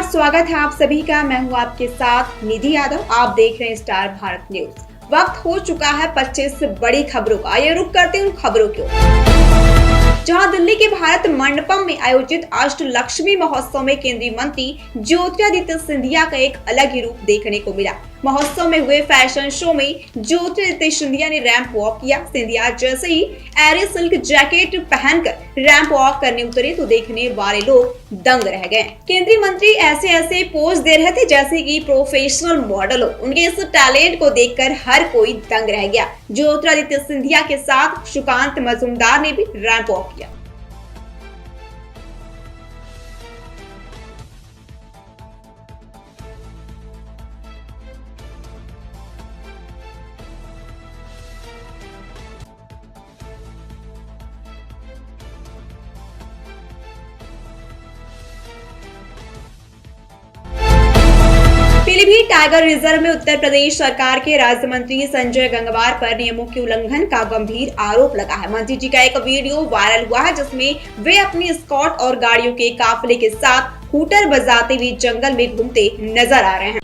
नमस्कार, स्वागत है आप सभी का। मैं हूं आपके साथ निधि यादव। आप देख रहे हैं स्टार भारत न्यूज। वक्त हो चुका है 25 बड़ी खबरों का। ये रुक करते हैं उन खबरों की ओर। जहां दिल्ली के भारत मंडपम में आयोजित अष्टलक्ष्मी महोत्सव में केंद्रीय मंत्री ज्योतिरादित्य सिंधिया का एक अलग ही रूप देखने को मिला। महोत्सव में हुए फैशन शो में ज्योतिरादित्य सिंधिया ने रैंप वॉक किया। सिंधिया जैसे ही एरी सिल्क जैकेट पहनकर रैंप वॉक करने उतरे तो देखने वाले लोग दंग रह गए। केंद्रीय मंत्री ऐसे पोज दे रहे थे जैसे कि प्रोफेशनल मॉडल हो। उनके इस टैलेंट को देखकर हर कोई दंग रह गया। ज्योतिरादित्य सिंधिया के साथ सुकांत मजूमदार ने भी रैंप वॉक किया। पीलीभीत टाइगर रिजर्व में उत्तर प्रदेश सरकार के राज्य मंत्री संजय गंगवार पर नियमों के उल्लंघन का गंभीर आरोप लगा है। मंत्री जी का एक वीडियो वायरल हुआ है जिसमें वे अपनी स्कॉट और गाड़ियों के काफिले के साथ हूटर बजाते हुए जंगल में घूमते नजर आ रहे हैं।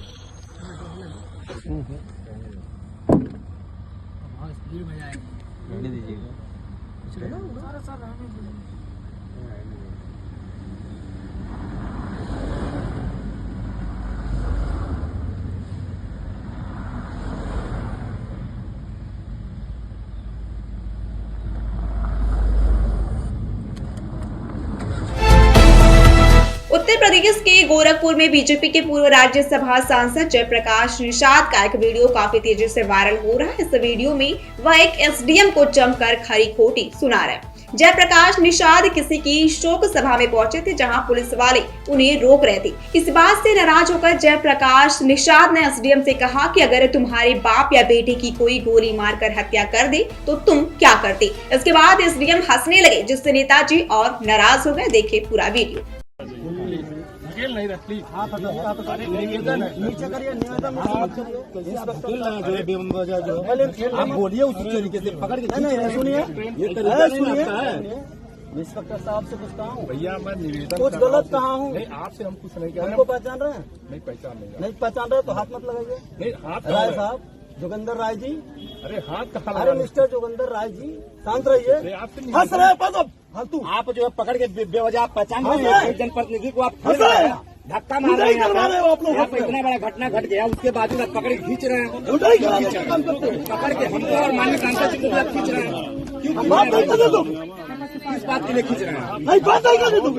उत्तर प्रदेश के गोरखपुर में बीजेपी के पूर्व राज्यसभा सांसद जयप्रकाश निषाद का एक वीडियो काफी तेजी से वायरल हो रहा है। इस वीडियो में वह एक एसडीएम को जमकर खरी खोटी सुना रहे हैं। जयप्रकाश निषाद किसी की शोक सभा में पहुंचे थे जहां पुलिस वाले उन्हें रोक रहे थे। इस बात से नाराज होकर जयप्रकाश निषाद ने एसडीएम से कहा कि अगर तुम्हारे बाप या बेटे की कोई गोली मारकर हत्या कर दे तो तुम क्या करते। इसके बाद एसडीएम हंसने लगे जिससे नेताजी और नाराज हो गए। देखिए पूरा वीडियो। नहीं रखती नीचे करिए, निवेदन आप बोलिए उसी तरीके से पकड़ के। सुनिए, इंस्पेक्टर साहब से पूछता हूँ भैया, मैं निवेदन कुछ गलत कहा हूँ? नहीं, आपसे हम कुछ नहीं कह रहे। हमको पहचान रहे हैं? नहीं पहचान रहे तो हाथ मत लगाइए। नहीं, हाथ राय साहब, जोगिंदर राय जी। अरे हाथ कहाँ? अरे मिस्टर जोगिंदर राय जी, शांत रहिए। हंस रहे फालतू। आप जो है पकड़ के बेवजह पहचान रहे हैं जनप्रतिनिधि को, आप धक्का मार रहे हैं। आप लोग इतना बड़ा घटना घट गया, उसके बाद आप पकड़ के खींच रहे हैं। पकड़ के हमको और माननीय सांसद जी को खींच रहे हैं। बात नहीं करने दो। किस बात के लिए खींच रहे हैं? नहीं, बात नहीं करने दो।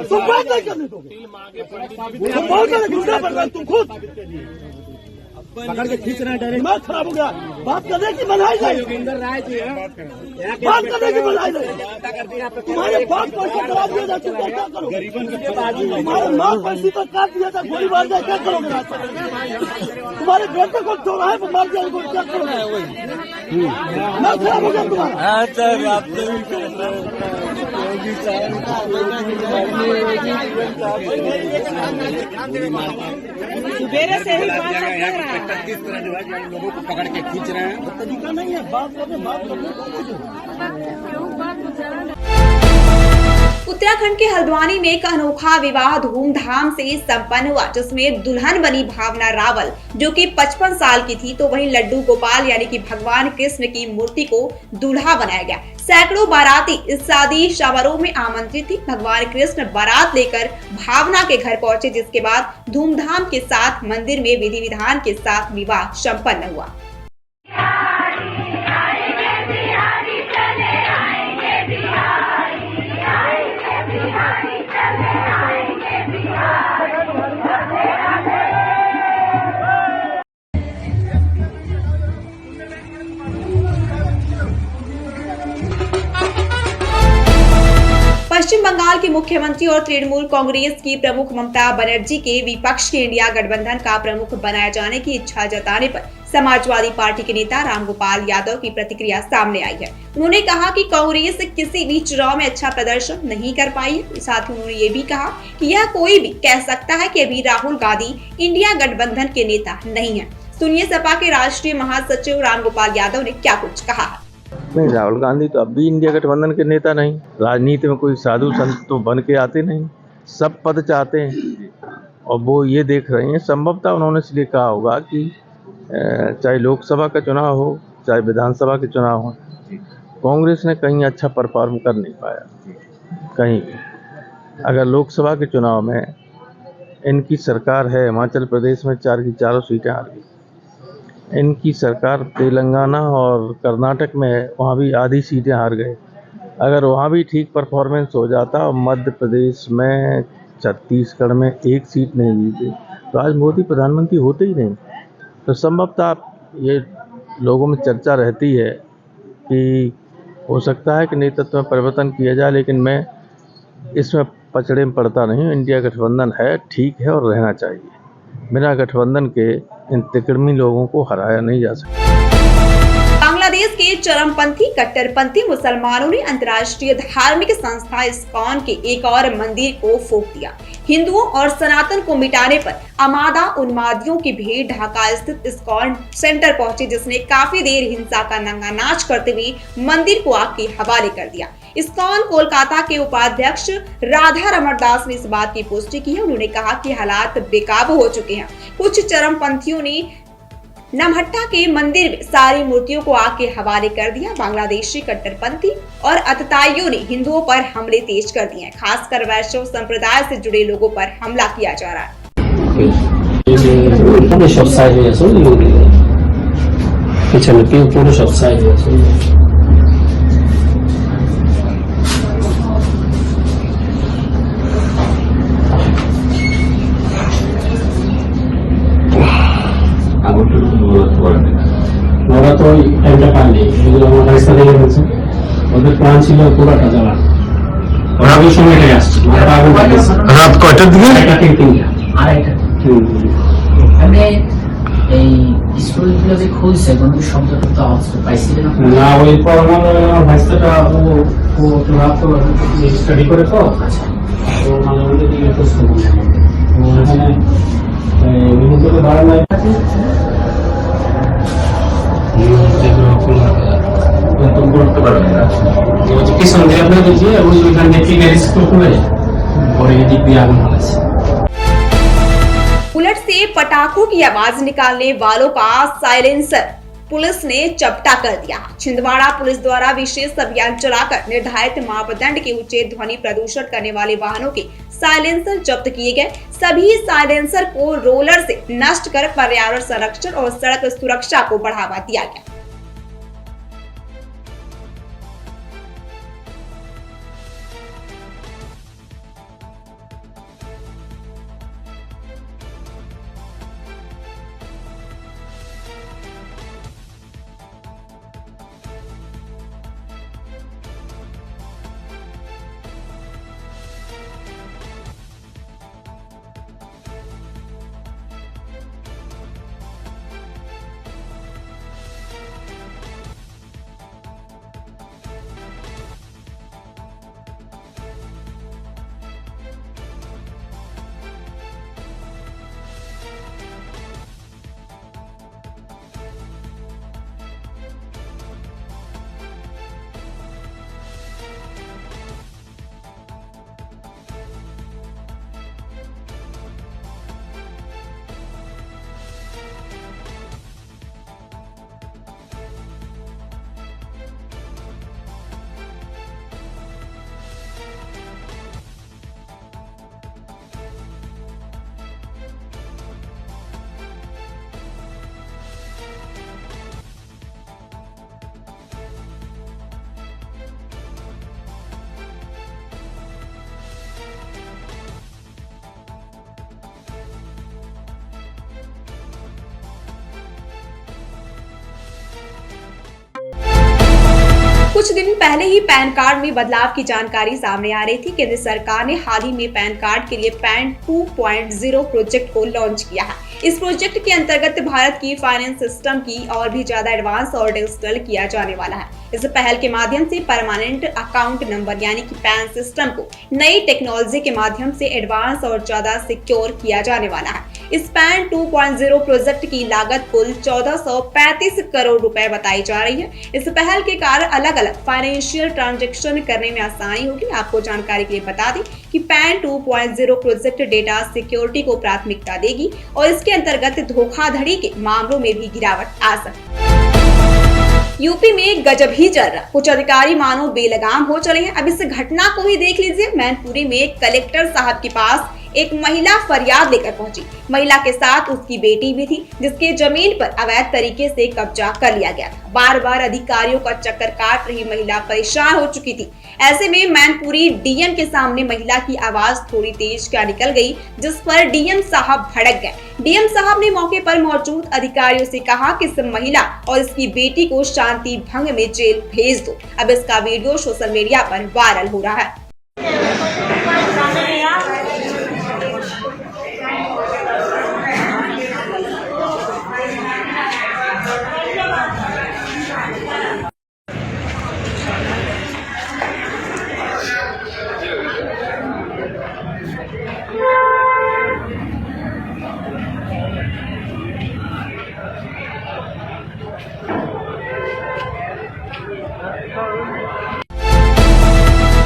तुम बात नहीं करने दो। तुम खुद पकड़ के खींच रहे हैं। डायरेक्ट दिमाग खराब हो गया। बात करने की बनाई जाए। जोगिंदर राय जी बात करने की बनाई जाए। तुम्हारे बाप पैसा करा दिया था, तुम क्या करो? तुम्हारे माँ पैसे पर काट दिया था, गोली मार दिया, क्या करोगे? तुम्हारे बेटे को चौराहे पर मार दिया, क्या करोगे? दिमाग खराब हो गया तुम्हारा। सुबेरे से ही किस तरह जो है लोगों को पकड़ के खींच रहे हैं, तरीका नहीं है। बात करने उत्तराखंड के हल्द्वानी में एक अनोखा विवाह धूमधाम से संपन्न हुआ जिसमें दुल्हन बनी भावना रावल जो कि 55 साल की थी, तो वहीं लड्डू गोपाल यानी कि भगवान कृष्ण की मूर्ति को दूल्हा बनाया गया। सैकड़ों बाराती इस शादी समारोह में आमंत्रित थी। भगवान कृष्ण बारात लेकर भावना के घर पहुंचे जिसके बाद धूमधाम के साथ मंदिर में विधि विधान के साथ विवाह संपन्न हुआ। पश्चिम बंगाल की मुख्यमंत्री और तृणमूल कांग्रेस की प्रमुख ममता बनर्जी के विपक्ष के इंडिया गठबंधन का प्रमुख बनाए जाने की इच्छा जताने पर समाजवादी पार्टी के नेता रामगोपाल यादव की प्रतिक्रिया सामने आई है। उन्होंने कहा कि कांग्रेस किसी भी चुनाव में अच्छा प्रदर्शन नहीं कर पाई है। साथ ही उन्होंने ये भी कहा कि यह कोई भी कह सकता है कि अभी राहुल गांधी इंडिया गठबंधन के नेता नहीं है। सुनिए सपा के राष्ट्रीय महासचिव रामगोपाल यादव ने क्या कुछ कहा। नहीं, राहुल गांधी तो अब भी इंडिया गठबंधन के नेता नहीं। राजनीति में कोई साधु संत तो बन के आते नहीं, सब पद चाहते हैं। और वो ये देख रही हैं, संभवतः उन्होंने इसलिए कहा होगा कि चाहे लोकसभा का चुनाव हो चाहे विधानसभा के चुनाव हो, कांग्रेस ने कहीं अच्छा परफॉर्म कर नहीं पाया कहीं भी। अगर लोकसभा के चुनाव में इनकी सरकार है, हिमाचल प्रदेश में 4 की 4 सीटें हार गई, इनकी सरकार तेलंगाना और कर्नाटक में है, वहाँ भी आधी सीटें हार गए। अगर वहाँ भी ठीक परफॉर्मेंस हो जाता और मध्य प्रदेश में, छत्तीसगढ़ में 1 सीट नहीं जीते तो आज मोदी प्रधानमंत्री होते ही नहीं। तो संभवतः ये लोगों में चर्चा रहती है कि हो सकता है कि नेतृत्व में परिवर्तन किया जाए, लेकिन मैं इसमें पचड़े में पड़ता नहीं हूँ। इंडिया गठबंधन है, ठीक है और रहना चाहिए। बिना गठबंधन के इन तिकड़मी लोगों को हराया नहीं जा सकता। बांग्लादेश के चरमपंथी कट्टरपंथी मुसलमानों ने अंतर्राष्ट्रीय धार्मिक संस्था इस्कॉन के एक और मंदिर को फूंक दिया। हिंदुओं और सनातन को मिटाने पर आमादा उन्मादियों की भीड़ ढाका स्थित इस्कॉन सेंटर पहुंची, जिसने काफी देर हिंसा का नंगा नाच करते हुए मंदिर को आग के हवाले कर दिया। इस्कॉन कोलकाता के उपाध्यक्ष राधा रमण दास ने इस बात की पुष्टि की है। उन्होंने कहा कि हालात बेकाबू हो चुके हैं। कुछ चरमपंथियों ने नमहट्टा के मंदिर में सारी मूर्तियों को आग के हवाले कर दिया। बांग्लादेशी कट्टरपंथी और अतताइयों ने हिंदुओं पर हमले तेज कर दिए हैं। खासकर वैष्णव संप्रदाय से जुड़े लोगों पर हमला किया जा रहा है। ওরা তো টাইমটা পায়নি, এগুলো আমার রাস্তা দেখে ফেলছে। ওদের প্ল্যান ছিল পুরাটা জ্বালানো, ওরা ওই সময়টাই আসছে। রাত কয়টার দিকে? মানে এই স্কুলগুলো যে খুলছে কোনো শব্দটা তো আওয়াজ পাইছিলেন না? ওই পরমাণু আমার ভাইস্তাটা ও রাত স্টাডি করে তো, তো মাঝে মধ্যে দিকে তো এখানে বিমুখে বারান্দায় করতে পারবেন না। পিছন দিয়ে আপনাদের যে ওইখান থেকে ফিনারি স্কুল খুলে পরে এদিক দিয়ে আগুন হয়েছে। बुलेट से पटाखों की आवाज निकालने वालों का साइलेंसर पुलिस ने चपटा कर दिया। छिंदवाड़ा पुलिस द्वारा विशेष अभियान चलाकर निर्धारित मापदंड के ऊंचे ध्वनि प्रदूषण करने वाले वाहनों के साइलेंसर जब्त किए गए। सभी साइलेंसर को रोलर से नष्ट कर पर्यावरण संरक्षण और सड़क सुरक्षा को बढ़ावा दिया गया। कुछ दिन पहले ही पैन कार्ड में बदलाव की जानकारी सामने आ रही थी। केंद्र सरकार ने हाल ही में पैन कार्ड के लिए पैन 2.0 प्रोजेक्ट को लॉन्च किया है। इस प्रोजेक्ट के अंतर्गत भारत की फाइनेंस सिस्टम की और भी ज्यादा एडवांस और डिजिटल किया जाने वाला है। इस पहल के माध्यम से परमानेंट अकाउंट नंबर यानी कि पैन सिस्टम को नई टेक्नोलॉजी के माध्यम से एडवांस और ज्यादा सिक्योर किया जाने वाला है। इस पैन 2.0 प्रोजेक्ट की लागत कुल 1435 करोड़ रुपए बताई जा रही है। इस पहल के कारण अलग अलग फाइनेंशियल ट्रांजैक्शन करने में आसानी होगी। आपको जानकारी के लिए बता दें कि पैन 2.0 प्रोजेक्ट डेटा सिक्योरिटी को प्राथमिकता देगी और इसके अंतर्गत धोखाधड़ी के मामलों में भी गिरावट आ सकती है। यूपी में गजब ही चल रहा, कुछ अधिकारी मानो बेलगाम हो चले हैं। अब इस घटना को ही देख लीजिए। मैनपुरी में कलेक्टर साहब के पास एक महिला फरियाद लेकर पहुंची। महिला के साथ उसकी बेटी भी थी, जिसके जमीन पर अवैध तरीके से कब्जा कर लिया गया था। बार बार अधिकारियों का चक्कर काट रही महिला परेशान हो चुकी थी। ऐसे में मैनपुरी डीएम के सामने महिला की आवाज थोड़ी तेज क्या निकल गई, जिस पर डीएम साहब भड़क गए। डीएम साहब ने मौके पर मौजूद अधिकारियों से कहा कि इस महिला और इसकी बेटी को शांति भंग में जेल भेज दो। अब इसका वीडियो सोशल मीडिया पर वायरल हो रहा है।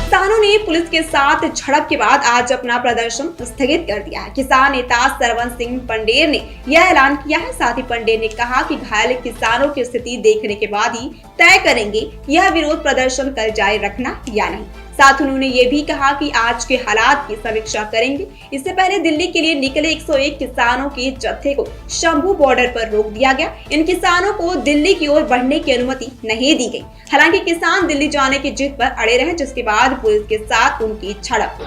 किसानों ने पुलिस के साथ झड़प के बाद आज अपना प्रदर्शन स्थगित कर दिया है। किसान नेता सरवन सिंह पंडेर ने यह ऐलान किया है। साथ ही पंडेर ने कहा कि घायल किसानों की स्थिति देखने के बाद ही तय करेंगे यह विरोध प्रदर्शन कल जारी रखना या नहीं। साथ उन्होंने ये भी कहा कि आज के हालात की समीक्षा करेंगे। इससे पहले दिल्ली के लिए निकले 101 किसानों के जत्थे को शंभू बॉर्डर पर रोक दिया गया। इन किसानों को दिल्ली की ओर बढ़ने की अनुमति नहीं दी गई। हालांकि किसान दिल्ली जाने की जिद पर अड़े रहे, जिसके बाद पुलिस के साथ उनकी झड़प।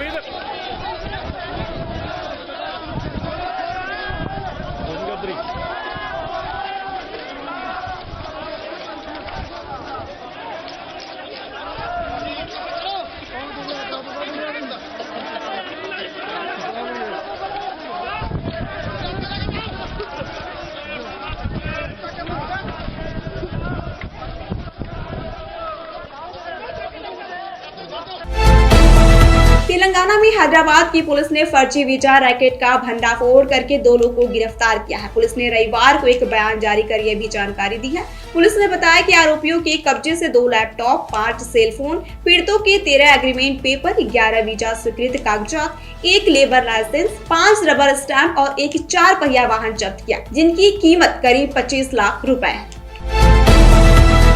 तेलंगाना में हैदराबाद की पुलिस ने फर्जी वीजा रैकेट का भंडाफोड़ करके 2 लोगों को गिरफ्तार किया है। पुलिस ने रविवार को एक बयान जारी कर यह भी जानकारी दी है। पुलिस ने बताया कि आरोपियों के कब्जे से 2 लैपटॉप, 5 सेलफोन, पीड़ितों के 13 एग्रीमेंट पेपर, 11 वीजा स्वीकृत कागजात, 1 लेबर लाइसेंस, 5 रबर स्टैंप और एक 4 पहिया वाहन जब्त किया, जिनकी कीमत करीब 25 लाख रुपए है।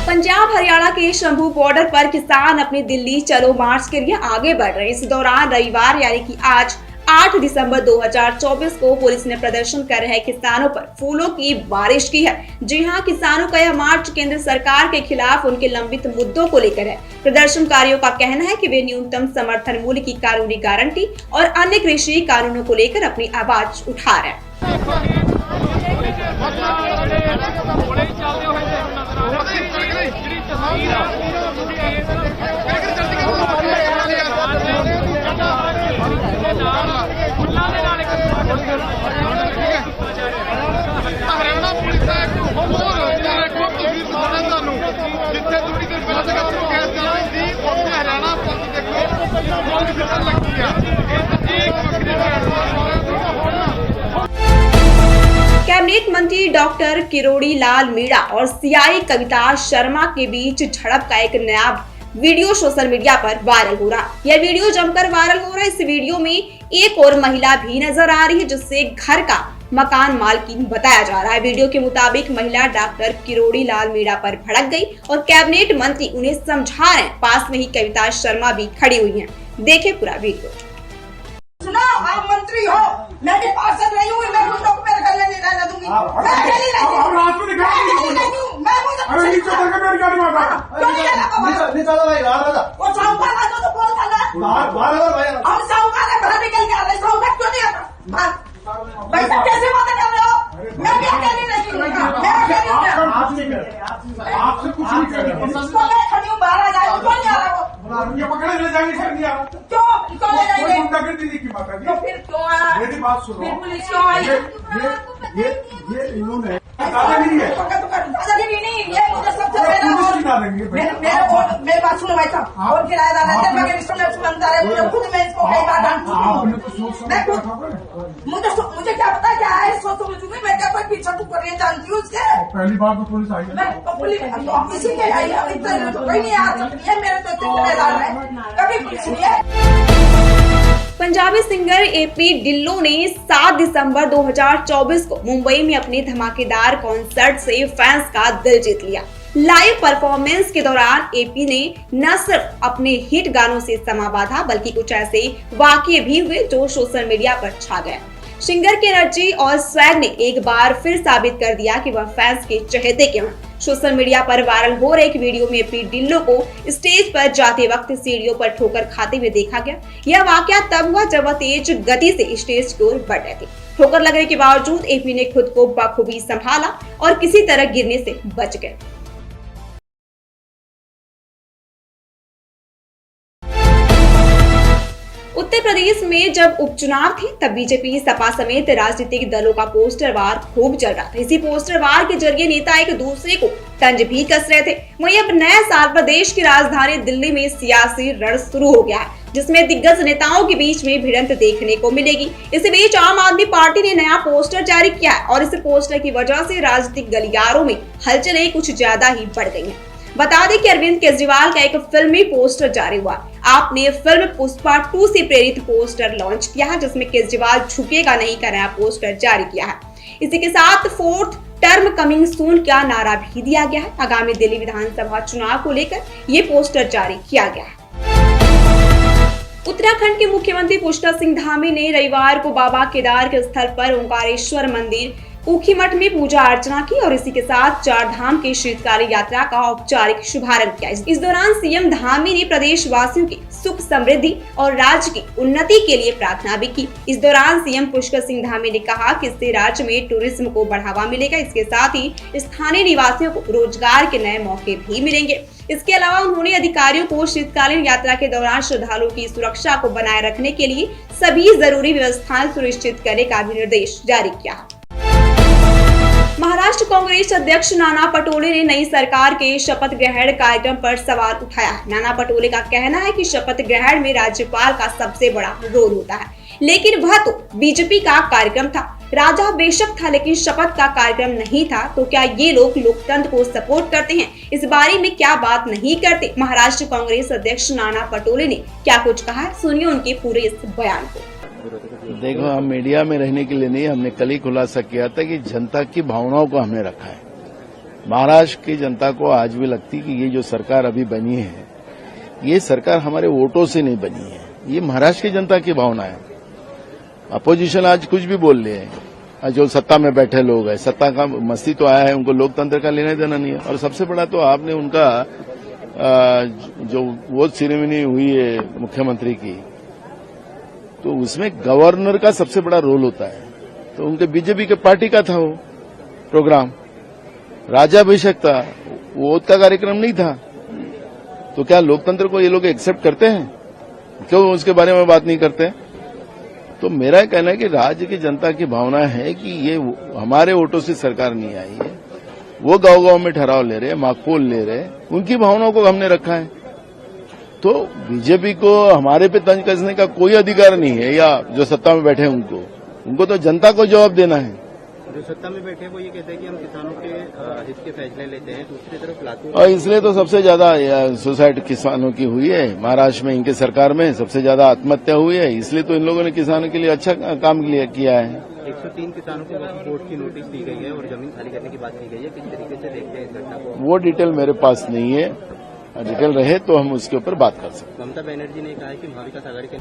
पंजाब हरियाणा के शंभू बॉर्डर पर किसान अपनी दिल्ली चलो मार्च के लिए आगे बढ़ रहे हैं। इस दौरान रविवार यानी कि आज 8 दिसंबर 2024 को पुलिस ने प्रदर्शन कर रहे किसानों पर फूलों की बारिश की है। जी हां, किसानों का यह मार्च केंद्र सरकार के खिलाफ उनके लंबित मुद्दों को लेकर है। प्रदर्शनकारियों का कहना है कि वे न्यूनतम समर्थन मूल्य की कानूनी गारंटी और अन्य कृषि कानूनों को लेकर अपनी आवाज उठा रहे हैं। कैबिनेट मंत्री डॉक्टर किरोड़ी लाल मीणा और सीआई कविता शर्मा के बीच झड़प का एक नया वीडियो सोशल मीडिया पर वायरल हो रहा है। यह वीडियो जमकर वायरल हो रहा है। इस वीडियो में एक और महिला भी नजर आ रही है, जिससे घर का मकान मालकिन बताया जा रहा है। वीडियो के मुताबिक महिला डॉक्टर किरोड़ी लाल मीणा पर भड़क गई और कैबिनेट मंत्री उन्हें समझा रहे हैं। पास में ही कविता शर्मा भी खड़ी हुई हैं। देखें पूरा वीडियो। सुना, आप मंत्री हो, मैं भी पार्षद रही हूँ, मैं मुद्दों को मेरे गले नहीं रहने दूंगी। मैं अकेली नहीं हूँ, मैं अकेली नहीं हूँ, मैं मुझे क्यों नहीं निकाला भाई, वो साहूकार आ तो बोलता ना, हम साहूकार है, बाहर निकल के आ रहे, साहूकार क्यों नहीं आता? भाई साहब कैसे बातें कर रहे हो? मैं भी अकेली नहीं हूँ, मैं अकेली हूँ, आपसे कुछ नहीं कर रहा। मैं खड़ी हूँ, बाहर आ जाए, कौन नहीं आ रहा? ये पकड़े ले जाएंगे सर, दिया क्यों क्यों ले जाएंगे? गुंडागर्दी की बात है। तो फिर क्यों आया? मेरी बात सुनो, फिर पुलिस क्यों आई? ये इन्होंने दादागिरी है, दादागिरी नहीं, ये मुझे सबसे पहले पुलिस की दादागिरी है। मेरी बात सुनो भाई साहब, और किराएदार रहते हैं, मगर इंस्टॉलमेंट बनता है, मुझे खुद मैं इसको कई बार डांट मुझे क्या पता क्या है, सोच समझूंगी मैं, क्या कोई पीछा तू कर जानती हूँ उसके। पहली बार तो पुलिस आई है, पुलिस इसी के आई है, कोई नहीं आ सकती है, मेरे तो इतने किराएदार है, कभी पुलिस नहीं है। पंजाबी सिंगर एपी ढिल्लों ने 7 दिसंबर 2024 को मुंबई में अपने धमाकेदार कॉन्सर्ट से फैंस का दिल जीत लिया। लाइव परफॉर्मेंस के दौरान एपी ने न सिर्फ अपने हिट गानों से समा बांधा बल्कि कुछ ऐसे वाकये भी हुए जो सोशल मीडिया पर छा गए। सिंगर की एनर्जी और स्वैग ने एक बार फिर साबित कर दिया कि वह फैंस के चहेते क्यों हैं। सोशल मीडिया पर वायरल हो रहे एक वीडियो में एपी ढिल्लों को स्टेज पर जाते वक्त सीढ़ियों पर ठोकर खाते हुए देखा गया। यह वाकया तब हुआ जब वह तेज गति से स्टेज की ओर बढ़ रहे थे। ठोकर लगने के बावजूद एपी ने खुद को बखूबी संभाला और किसी तरह गिरने से बच गए। उत्तर प्रदेश में जब उपचुनाव थे तब बीजेपी सपा समेत राजनीतिक दलों का पोस्टर वार खूब चल रहा था। इसी पोस्टर वार के जरिए नेता एक दूसरे को तंज भी कस रहे थे। वहीं अब नए साल पर देश की राजधानी दिल्ली में सियासी रण शुरू हो गया है, जिसमें दिग्गज नेताओं के बीच में भिड़ंत देखने को मिलेगी। इसी बीच आम आदमी पार्टी ने नया पोस्टर जारी किया है और इस पोस्टर की वजह से राजनीतिक गलियारों में हलचलें कुछ ज्यादा ही बढ़ गई हैं। बता दें कि अरविंद केजरीवाल का एक फिल्मी पोस्टर जारी हुआ। आपने फिल्म पुष्पा 2 से प्रेरित पोस्टर लॉन्च किया है, जिसमें केजरीवाल झुकेगा नहीं का नया पोस्टर जारी किया है। इसी के साथ 4th टर्म कमिंग सून का नारा भी दिया गया है। आगामी दिल्ली विधानसभा चुनाव को लेकर ये पोस्टर जारी किया गया है। उत्तराखंड के मुख्यमंत्री पुष्कर सिंह धामी ने रविवार को बाबा केदार के स्थल पर ओंकारेश्वर मंदिर ऊखीमठ में पूजा अर्चना की और इसी के साथ 4 धाम की शीतकालीन यात्रा का औपचारिक शुभारंभ किया। इस दौरान सीएम धामी ने प्रदेशवासियों की सुख समृद्धि और राज्य की उन्नति के लिए प्रार्थना भी की। इस दौरान सीएम पुष्कर सिंह धामी ने कहा कि इससे राज्य में टूरिज्म को बढ़ावा मिलेगा। इसके साथ ही स्थानीय निवासियों को रोजगार के नए मौके भी मिलेंगे। इसके अलावा उन्होंने अधिकारियों को शीतकालीन यात्रा के दौरान श्रद्धालुओं की सुरक्षा को बनाए रखने के लिए सभी जरूरी व्यवस्थाएं सुनिश्चित करने का भी निर्देश जारी किया। महाराष्ट्र कांग्रेस अध्यक्ष नाना पटोले ने नई सरकार के शपथ ग्रहण कार्यक्रम पर सवाल उठाया। नाना पटोले का कहना है कि शपथ ग्रहण में राज्यपाल का सबसे बड़ा रोल होता है, लेकिन वह तो बीजेपी का कार्यक्रम था। राजा बेशक था लेकिन शपथ का कार्यक्रम नहीं था। तो क्या ये लोग लोकतंत्र को सपोर्ट करते हैं? इस बारे में क्या बात नहीं करते? महाराष्ट्र कांग्रेस अध्यक्ष नाना पटोले ने क्या कुछ कहा है, सुनिए उनके पूरे इस बयान को। देखो, हम मीडिया में रहने के लिए नहीं, हमने कल ही खुलासा किया था कि जनता की भावनाओं को हमने रखा है। महाराष्ट्र की जनता को आज भी लगती कि ये जो सरकार अभी बनी है, ये सरकार हमारे वोटों से नहीं बनी है, ये महाराष्ट्र की जनता की भावना है। अपोजिशन आज कुछ भी बोल रहे हैं, जो सत्ता में बैठे लोग हैं, सत्ता का मस्ती तो आया है, उनको लोकतंत्र का लेना देना नहीं है। और सबसे बड़ा तो आपने उनका जो वोट सेरेमनी हुई है मुख्यमंत्री की, तो उसमें गवर्नर का सबसे बड़ा रोल होता है। तो उनके बीजेपी के पार्टी का था वो प्रोग्राम, राजाभिषेक था, वोट का कार्यक्रम नहीं था। तो क्या लोकतंत्र को ये लोग एक्सेप्ट करते हैं? क्यों उसके बारे में बात नहीं करते? तो मेरा कहना है कि राज्य की जनता की भावना है कि ये हमारे वोटों से सरकार नहीं आई है, वो गांव-गांव में ठहराव ले रहे हैं, माकपोल ले रहे हैं, उनकी भावनाओं को हमने रखा है। तो बीजेपी को हमारे पे तंज कसने का कोई अधिकार नहीं है, या जो सत्ता में बैठे हैं उनको तो जनता को जवाब देना है। जो सत्ता में बैठे वो ये कहते हैं कि हम किसानों के हित के फैसले लेते हैं, दूसरी तरफ लातूर और इसलिए तो सबसे ज्यादा सुसाइड किसानों की हुई है महाराष्ट्र में। इनके सरकार में सबसे ज्यादा आत्महत्या हुई है, इसलिए तो इन लोगों ने किसानों के लिए अच्छा काम किया है। 103 किसानों को कोर्ट की नोटिस दी गई है और जमीन खाली करने की बात की गई है। किस तरीके से देखते हैं इस घटना को? वो डिटेल मेरे पास नहीं है, डिटेल रहे तो हम उसके ऊपर बात कर सकते हैं। ममता बनर्जी ने कहा है कि महाविकास आघाड़ी के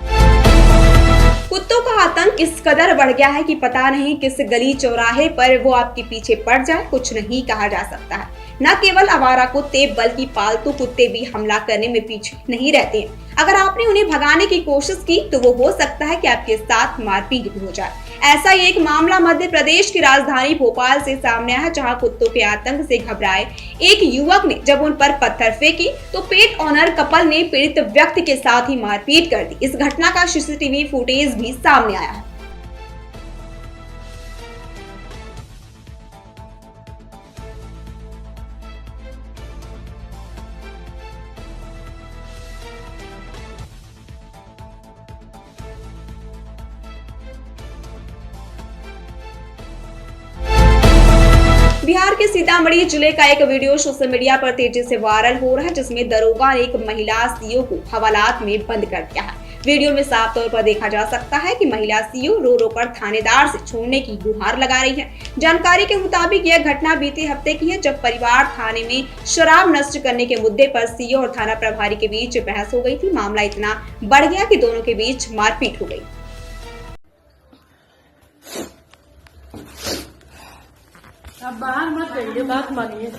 कुत्तों का आतंक इस कदर बढ़ गया है कि पता नहीं किस गली चौराहे पर वो आपके पीछे पड़ जाए, कुछ नहीं कहा जा सकता है। न केवल आवारा कुत्ते बल्कि पालतू कुत्ते भी हमला करने में पीछे नहीं रहते हैं। अगर आपने उन्हें भगाने की कोशिश की तो वो हो सकता है कि आपके साथ मारपीट भी हो जाए। ऐसा ही एक मामला मध्य प्रदेश की राजधानी भोपाल से सामने आया, जहां कुत्तों के आतंक से घबराए एक युवक ने जब उन पर पत्थर फेंकी तो पेट ऑनर कपल ने पीड़ित व्यक्ति के साथ ही मारपीट कर दी। इस घटना का सीसीटीवी फुटेज भी सामने आया है। बिहार के सीतामढ़ी जिले का एक वीडियो सोशल मीडिया पर तेजी से वायरल हो रहा है, जिसमें दरोगा ने एक महिला सीओ को हवालात में बंद कर दिया है। वीडियो में साफ तौर पर देखा जा सकता है कि महिला सीओ रो रो कर थानेदार से छोड़ने की गुहार लगा रही है। जानकारी के मुताबिक यह घटना बीते हफ्ते की है, जब परिवार थाने में शराब नष्ट करने के मुद्दे पर सीओ और थाना प्रभारी के बीच बहस हो गई थी। मामला इतना बढ़ गया कि दोनों के बीच मारपीट हो गई। आप बाहर मत जाइए, बात मानिए।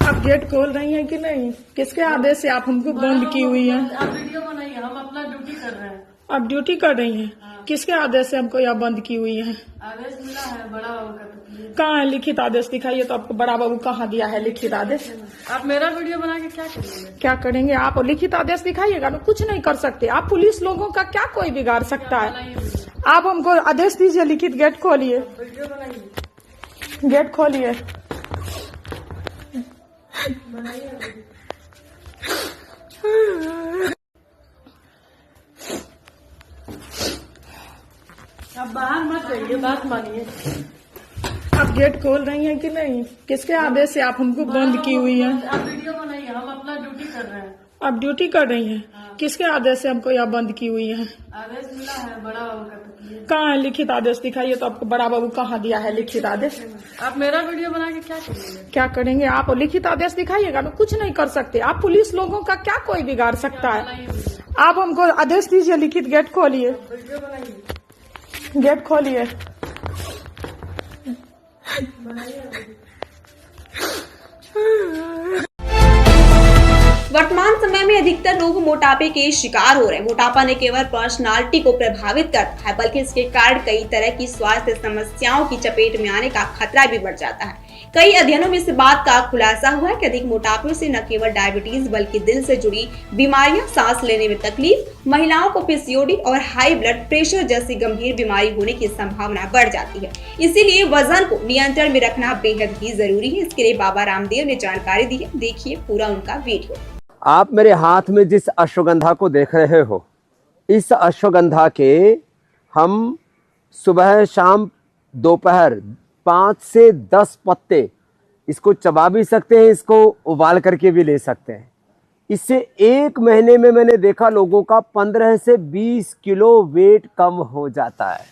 आप गेट खोल रही हैं कि नहीं? किसके आदेश से आप हमको बंद की हुई है? आप वीडियो बनाइए, हम अपना ड्यूटी कर रहे हैं। आप ड्यूटी कर रही हैं? किसके आदेश से हमको यहाँ बंद की हुई है? आदेश मिला है बड़ा बाबू का। कहाँ है लिखित आदेश? दिखाइए तो। आपको बड़ा बाबू कहाँ दिया है लिखित आदेश? आप मेरा वीडियो बना के क्या करेंगे? क्या करेंगे आप? लिखित आदेश दिखाइएगा ना। कुछ नहीं कर सकते आप। पुलिस लोगों का क्या कोई बिगाड़ सकता है? आप हमको आदेश दीजिए लिखित। गेट खोलिए, वीडियो बनाइए, गेट खोलिए। आप बाहर मत जाइए, बात मानिए। आप गेट खोल रही हैं कि नहीं? किसके आदेश से आप हमको बंद की हुई है? आप वीडियो बनाइए, हम अपना ड्यूटी कर रहे हैं। आप ड्यूटी कर रही हैं? किसके आदेश से हमको यहाँ बंद की हुई है? आदेश मिला है बड़ा बाबू का। कहाँ है लिखित आदेश? दिखाइए तो। आपको बड़ा बाबू कहाँ दिया है लिखित आदेश? आप मेरा वीडियो बना के क्या करेंगे? क्या करेंगे आप? लिखित आदेश दिखाइएगा ना। कुछ नहीं कर सकते आप। पुलिस लोगों का क्या कोई बिगाड़ सकता है? आप हमको आदेश दीजिए लिखित। गेट खोलिए, वीडियो बनाइए, गेट खोलिए। वर्तमान समय में अधिकतर लोग मोटापे के शिकार हो रहे हैं। मोटापा न केवल पर्सनालिटी को प्रभावित करता है, बल्कि इसके कारण कई तरह की स्वास्थ्य समस्याओं की चपेट में आने का खतरा भी बढ़ जाता है। कई अध्ययनों में इस बात का खुलासा हुआ है कि अधिक मोटापे से न केवल डायबिटीज बल्कि दिल से जुड़ी बीमारियां, सांस लेने में तकलीफ, महिलाओं को पीसीओडी और हाई ब्लड प्रेशर जैसी गंभीर बीमारी होने की संभावना बढ़ जाती है। इसीलिए वजन को नियंत्रण में रखना बेहद ही जरूरी है। इसके लिए बाबा रामदेव ने जानकारी दी है। देखिए पूरा उनका वीडियो। आप मेरे हाथ में जिस अश्वगंधा को देख रहे हो, इस अश्वगंधा के हम सुबह शाम दोपहर 5 से 10 पत्ते इसको चबा भी सकते हैं, इसको उबाल करके भी ले सकते हैं। इससे 1 महीने में मैंने देखा लोगों का 15 से 20 किलो वेट कम हो जाता है।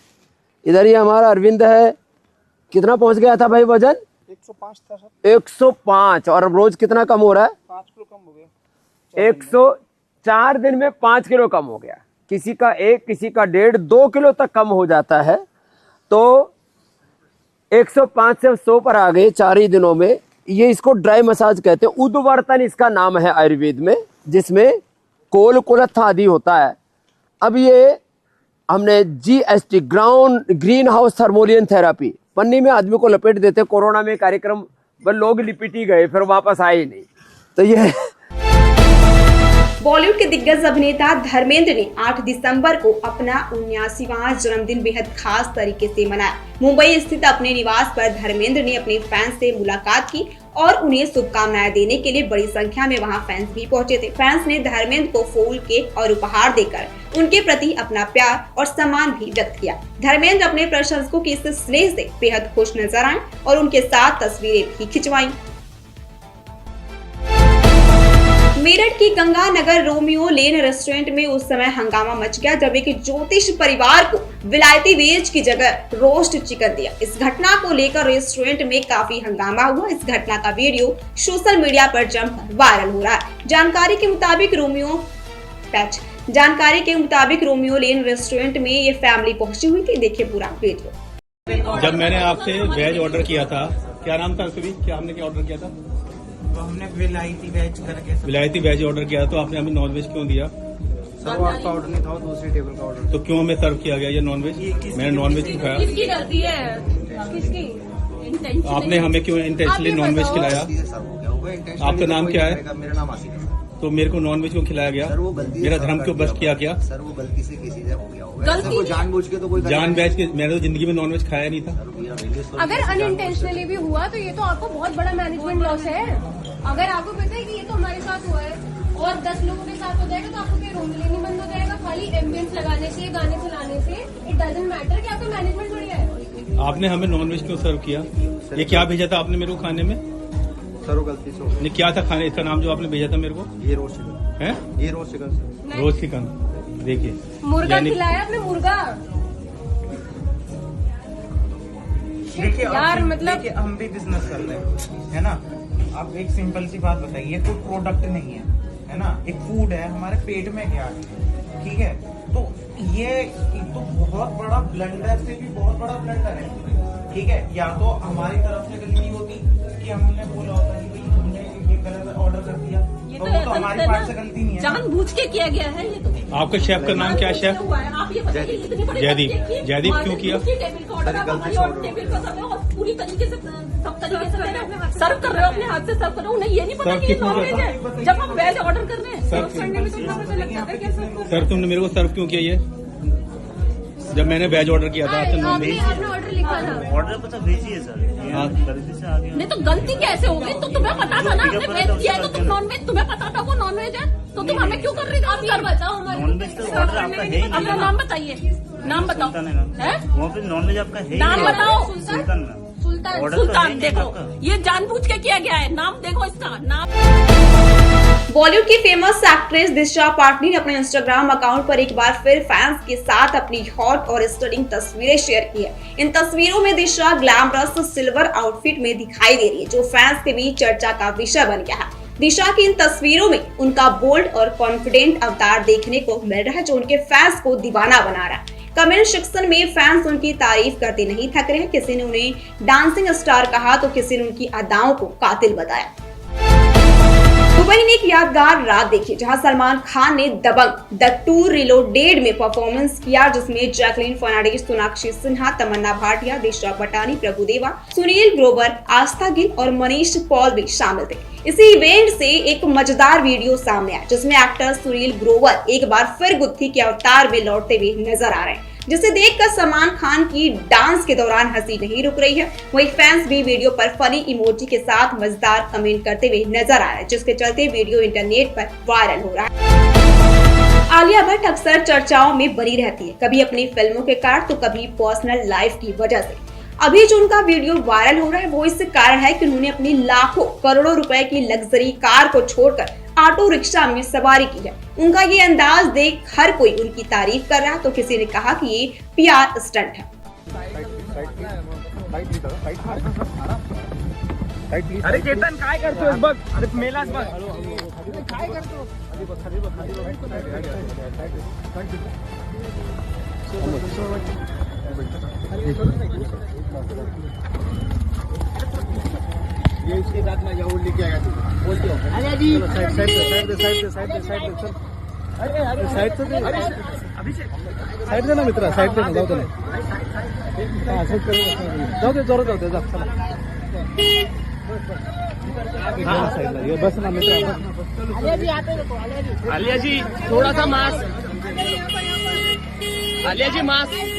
इधर ये हमारा अरविंद है, कितना पहुंच गया था भाई वजन? 105 था सर। 105। और अब रोज कितना कम हो रहा है? 5 किलो कम हो गया। 104 दिन में 5 किलो कम हो गया। किसी का 1, किसी का 1.5, 2 किलो तक कम हो जाता है। तो 105 से 100 पर आ गए 4 ही दिनों में। ये इसको ड्राई मसाज कहते हैं। उद्वर्तन इसका नाम है आयुर्वेद में, जिसमें कोल कुलथ आदि होता है। अब ये हमने GST ग्रीन हाउस थर्मोलियन थेरापी पन्नी में आदमी को लपेट देते। कोरोना में कार्यक्रम पर लोग लिपट ही गए, फिर वापस आए ही नहीं। तो ये बॉलीवुड के दिग्गज अभिनेता धर्मेंद्र ने 8 दिसंबर को अपना 79वां जन्मदिन बेहद खास तरीके से मनाया। मुंबई स्थित अपने निवास पर धर्मेंद्र ने अपने फैंस से मुलाकात की और उन्हें शुभकामनाएं देने के लिए बड़ी संख्या में वहां फैंस भी पहुंचे थे। फैंस ने धर्मेंद्र को फूल, केक और उपहार देकर उनके प्रति अपना प्यार और सम्मान भी व्यक्त किया। धर्मेंद्र अपने प्रशंसकों के इस स्नेह से बेहद खुश नजर आए और उनके साथ तस्वीरें भी खिंचवाई। मेरठ की गंगानगर रोमियो लेन रेस्टोरेंट में उस समय हंगामा मच गया जब एक ज्योतिष परिवार को विलायती वेज की जगह रोस्ट चिकन दिया। इस घटना को लेकर रेस्टोरेंट में काफी हंगामा हुआ। इस घटना का वीडियो सोशल मीडिया पर जमकर वायरल हो रहा है। जानकारी के मुताबिक रोमियो लेन रेस्टोरेंट में ये फैमिली पहुंची हुई थी। देखिए पूरा वीडियो। जब मैंने आपसे वेज ऑर्डर किया था, क्या नाम था उसका भी? क्या हमने क्या ऑर्डर किया था? तो हमने विलायती वेज करके विलायती वेज ऑर्डर किया, तो आपने हमें नॉन वेज क्यों दिया? सर वो आपका ऑर्डर नहीं था, दूसरी टेबल का ऑर्डर। तो क्यों हमें सर्व किया गया ये नॉन वेज? मैंने नॉन वेज खाया। किसकी गलती है? किसकी? आपने हमें क्यों इंटेंशनली नॉन वेज खिलाया? आपका नाम क्या है? मेरा नाम आसिफ है। तो मेरे को नॉन वेज क्यों खिलाया गया? मेरा धर्म क्यों बस किया गया? सर वो गलती से किसी से हो गया होगा। गलती जानबूझ के तो कोई जान बैच के मैंने तो जिंदगी में नॉन वेज खाया नहीं था। अगर अनइंटेंशनली भी हुआ तो ये तो आपको बहुत बड़ा मैनेजमेंट लॉस है। अगर आपको पता है कि ये तो हमारे साथ हुआ है और 10 लोगों के साथ हो जाएगा तो आपको क्या रूम लेनी बंद हो जाएगा? खाली एम्बियंस लगाने से, गाने चलाने से इट डजंट मैटर कि आपका मैनेजमेंट बढ़िया है। आपने हमें नॉन वेज क्यों सर्व किया? ये क्या भेजा था आपने मेरे को खाने में? सर वो गलती से ये क्या था खाने? इसका नाम जो आपने भेजा था मेरे को? ये रोज चिकन है। ये रोज चिकन। रोज चिकन। देखिए मुर्गा खिलाया आपने, मुर्गा। देखिए यार मतलब देखिए हम भी बिजनेस कर रहे हैं, है ना। आप एक सिंपल सी बात बताइए, ये कोई प्रोडक्ट नहीं है ना, एक फूड है, हमारे पेट में गया है, ठीक है। तो ये तो बहुत बड़ा ब्लंडर से भी बहुत बड़ा ब्लंडर है, ठीक है। या तो हमारी तरफ से गलती होती कि हमने बोला होता कि भाई हमने ये गलत ऑर्डर कर दिया, तो वो तो हमारी पार्ट से गलती नहीं है, जानबूझ के किया गया है ये तो। आपका शेफ का नाम क्या है? शेफ आप ये बताइए, इतनी बड़ी जयदीप। गलती की, जयदीप क्यों किया? टेबल का ऑर्डर, हमारी और टेबल का सब है, और पूरी तरीके से सब तरीके से सर्व कर रहे हो, अपने हाथ से सर्व कर रहे हो। उन्हें ये नहीं पता कि नॉनवेज है, जब हम वेज ऑर्डर कर रहे हैं। सर्व करने में तो इतना पैसा लगता है क्या सर्व? सर तुमने मेरे को सर्व क्यों किया ये? जब मैंने वेज ऑर्डर किया था आपने ऑर्डर लिखा था, ऑर्डर पता भेजिए सर, गलती से आ गया। नहीं तो गलती कैसे हो गई? तो तुम्हें पता था ना आपने वेज किया है, तो तुम नॉनवेज, तुम्हें पता था वो नॉनवेज है, तो तुम हमें क्यों कर रही थी? आप यार बताओ, नॉनवेज का ऑर्डर आपका है ही नहीं। अपना नाम बताइए, नाम बताओ, है वहाँ पे नॉनवेज आपका है ही नाम नहीं। बताओ। सुल्तान सुल्तान देखो, ये जानबूझ के किया गया है। नाम देखो इसका नाम। बॉलीवुड की फेमस एक्ट्रेस दिशा पाटनी ने अपने इंस्टाग्राम अकाउंट पर एक बार फिर फैंस के साथ अपनी हॉट और स्टनिंग तस्वीरें शेयर की है। इन तस्वीरों में दिशा ग्लैमरस सिल्वर आउटफिट में दिखाई दे रही है, जो फैंस के बीच चर्चा का विषय बन गया है। दिशा की इन तस्वीरों में उनका बोल्ड और कॉन्फिडेंट अवतार देखने को मिल रहा है, जो उनके फैंस को दीवाना बना रहा है। कमेंट सेक्शन में फैंस उनकी तारीफ करते नहीं थक रहे हैं। किसी ने उन्हें डांसिंग स्टार कहा, तो किसी ने उनकी अदाओं को कातिल बताया। दुबई ने एक यादगार रात देखी, जहां सलमान खान ने दबंग द टू रिलोडेड में परफॉर्मेंस किया, जिसमें जैकलीन फर्नांडिस, सोनाक्षी सिन्हा, तमन्ना भाटिया, दिशा पटानी, प्रभुदेवा, सुनील ग्रोवर, आस्था गिल और मनीष पॉल भी शामिल थे। इसी इवेंट से एक मजेदार वीडियो सामने आया, जिसमें एक्टर सुनील ग्रोवर एक बार फिर गुत्थी के अवतार में लौटते हुए नजर आ रहे हैं, जिसे देखकर सलमान खान की डांस के दौरान हंसी नहीं रुक रही है। वहीं फैंस भी वीडियो पर फनी इमोजी के साथ मजेदार कमेंट करते हुए नजर आ रहे हैं, जिसके चलते वीडियो इंटरनेट पर वायरल हो रहा है। आलिया भट्ट अक्सर चर्चाओं में बनी रहती है, कभी अपनी फिल्मों के कारण तो कभी पर्सनल लाइफ की वजह से। अभी जो उनका वीडियो वायरल हो रहा है वो इस कारण है कि उन्होंने अपनी लाखों करोड़ों रुपए की लग्जरी कार को छोड़कर ऑटो रिक्शा में सवारी की है। उनका ये अंदाज देख हर कोई उनकी तारीफ कर रहा है, तो किसी ने कहा कि ये पीआर स्टंट है। अरे चेतन काय करतोय बघ, अरे मेलाच बघ, काय करतो? ये इसके साथ में जरूर लेके आएगा तू, बोलते हो अरे जी साइड चल, अरे साइड से अरे अभिषेक साइड दे ना मित्रा, साइड दे ना, जाऊ दे ना, हां साइड कर, जाऊ दे जोरात जाऊ दे, जा चला हां साइड ये बस ना मित्रा। आलिया जी आते देखो, आलिया जी थोड़ा सा मास्क, आलिया जी मास्क।